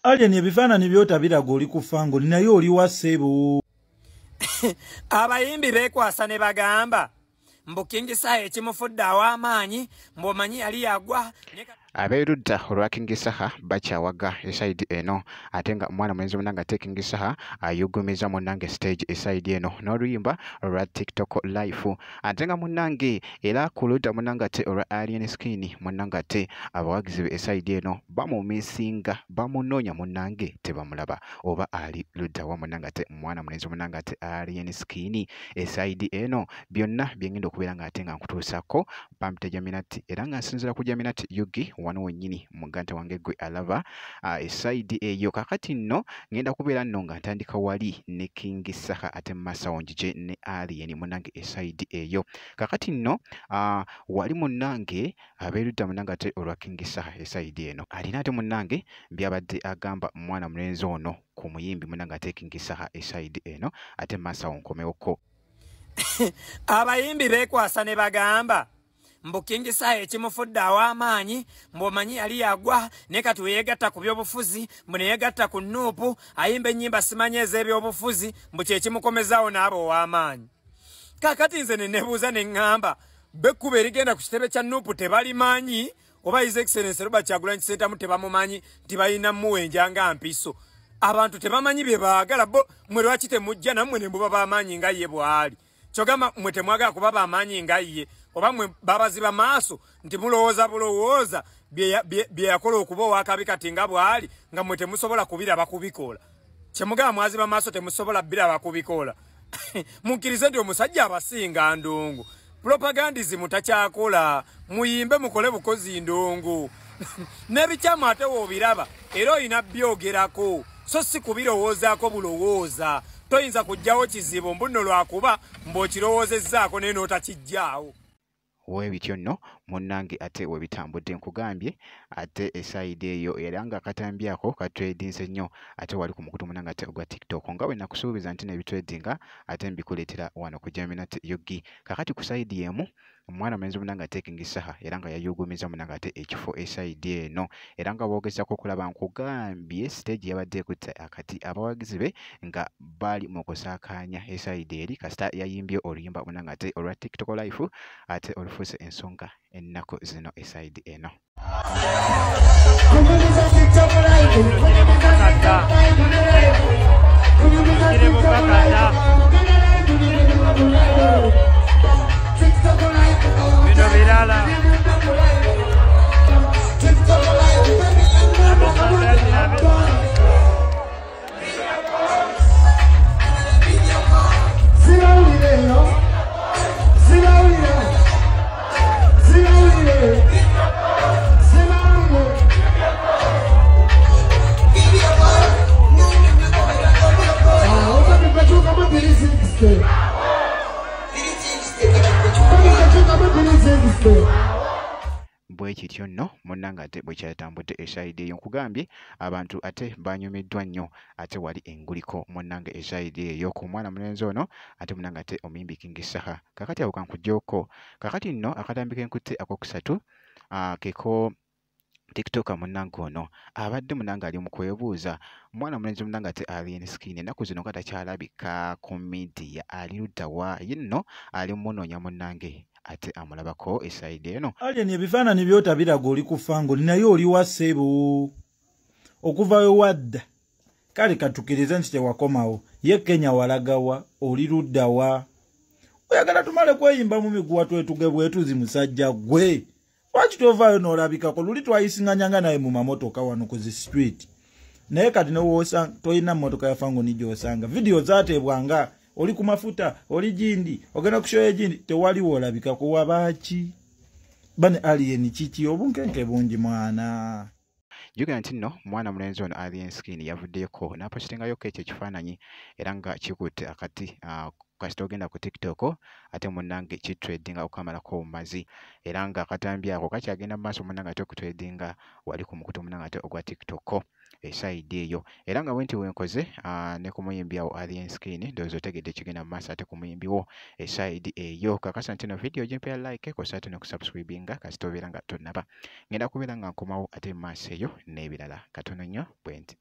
Alien ebifaananyi byota biraga oli ku fango naye oli wa ssebo. Abayimbi beekwasa ne bagamba mbu King Saha ekimufudde aw'amaanyi mbw'omanyi yali yagwa. Abeerudda olwa King Saha bakyawaga esaidi eno ate nga omwana mulenzi munnange ate King Saha ayugumiza munnange stage esaidi eno n'oluyimba olwa TikTok live ate nga munnange era ku ludda munnange ate olwa Alien Skin munnange ate abawagizi be esaidi eno bamumisinga bamunoonya munnange tebamulaba oba ali ludda wa munnange ate omwana mulenzi munnange ate Alien Skin esaidi eno byonna byengenda okubeera nga ate nga nkutuusako Pampite Jaminati era nga nsinzira ku Jaminati Yugi wano wennyini mugante wange gwe alaba esaidi eyo kakati nno ngenda kubeera nno nga ntandika wali ne King Saha ate Masawonjije ne Alien munnange esaidi eyo kakati nno wali munnange abeerudda munnange ate olwa King Saha esaidi eno alina ate munnange byabadde agamba mwana mulenzi ono ku muyimbi munnange ate King Saha esaidi eno ate Masawo nkomewoko. Abayimbi beekwasa ne bagamba mbu King Saha ekimufudde aw'amaanyi mbw'omanyi yali yagwa ne kati weyeegatta ku by'obufuzi mbu ne yeegatta ku Nuupu ayimba ennyimba simanyi ez'ebyobufuzi mbu kye kimukomezaawo n'aba ow'amaanyi. Kaakati nze ne neebuuza ne ŋŋamba bekkuba erigenda ku kitebe kya Nuupu tebalimanyi oba His Excellency Robert Kyagulanyi Ssentamu tebamumanyi nti balina muwenja nga mpiso. Abantu tebamanyi bye baagala bo mwe lwaki temujja nammwe ne muba b'amaanyi nga ye bw'ali. Kyogamba mwe temwagala kuba b'amaanyi nga ye oba mwe babaziba maaso nti mulowooza bulowooza bye yakola okuba ow'akabi kati nga bw'ali nga mwe temusobola kubiraba kubikola. Kyemugamba mwaziba maaso temusobola biraba kubikola. Mukkirize nti omusajja abasinga ndongo. Propagandizimu takyakola muyimbe mukole bukozi ndongo. N'ebikyamu ate woobiraba era olina byogerako so si kubirowoozaako bulowooza. Toyinza kujjawo kizibu mbuno lwakuba mb'okirowoozezzaako naye n'otakijjaawo. Weebityo nno munnange ate webitambudde nkugambye ate esaidi eyo era nga akatambyako katredinze nnyo ate wali ku mukutu munnange ate ogwa TikTok nga bwe nakusuubiza nti nebitredinga ate mbikuleetera wano ku Jaminati Yugi kakati ku saidi emu omwana mulenzi munnange ate King Saha era nga yayugumiza munnange ate ekifo esaidi eno era nga boogezako okulaba nkugambye stage yabadde ekutte akati abawagizi be nga bali mu kusaakaanya esaidi eri kasita yayimbye oluyimba munnange ate olwa TikTok live ate olufuuse ensonga ennaku zino esaidi eno. Bwe kityo nno munnange ate bwe kyatambudde esaidi eyo nkugambye abantu ate banyumiddwa nnyo ate wali enguliko munnange esaidi eyo ku mwana mulenzi ono ate munnange ate omuyimbi King Saha kakati ako kankuggyoko kakati nno akatambi kenkutte akokusatu keko TikTok munnange ono abadde munnange ali mu kwebuuza mwana mulenzi munnange ate Alien Skin ennaku zino nga takyalabika ku media ali ludda wa ye nno ali munoonya munnange ate amulabako esaidi eno. Alien ebifaananyi byota biraga oli ku fango naye oli wa ssebo okuva we wadda kale katukirize nti tewakomawo ye Kenya walagawa oli ludda wa oyagala tumale kweyimba mu miguwa twetuge bwetuzi musajja gwe lwaki tovaayo n'olabikako luli twayisinganyanga naye mu mamotoka wano ku zi street naye kati newoosa toyina mmotoka ya fango nijosanga video zaatebwanga oli ku mafuta oli jindi ogenda kushoya jindi tewali wolabika kuwa baki bane Alien kiki obunkenke bungi mwana Jugana nti nno mwana mulenzi ono Alien Skin yavuddeko n'apostingayo ekyo ekifaananyi era nga kikutte akati kasita ogenda ku TikTok ate munnange kitredinga okukamalako obumazi era nga akatambi ako kakyagenda mu maaso munnange ate okutredinga wali ku mukutu munnange ate ogwa TikTok eside eyo era nga bwenti wenkoze ne ku muyimbi awo Alien Skin ndowooza otegedde kigenda mu maaso ate ku muyimbi wo eside eyo kakasa nti no video gyempera like kosa ate ne kusubscribinga kasita obeera nga tonnaba ngenda kubeera nga nkomawo ate mu maaso eyo n'ebirala katono nnyo bwenti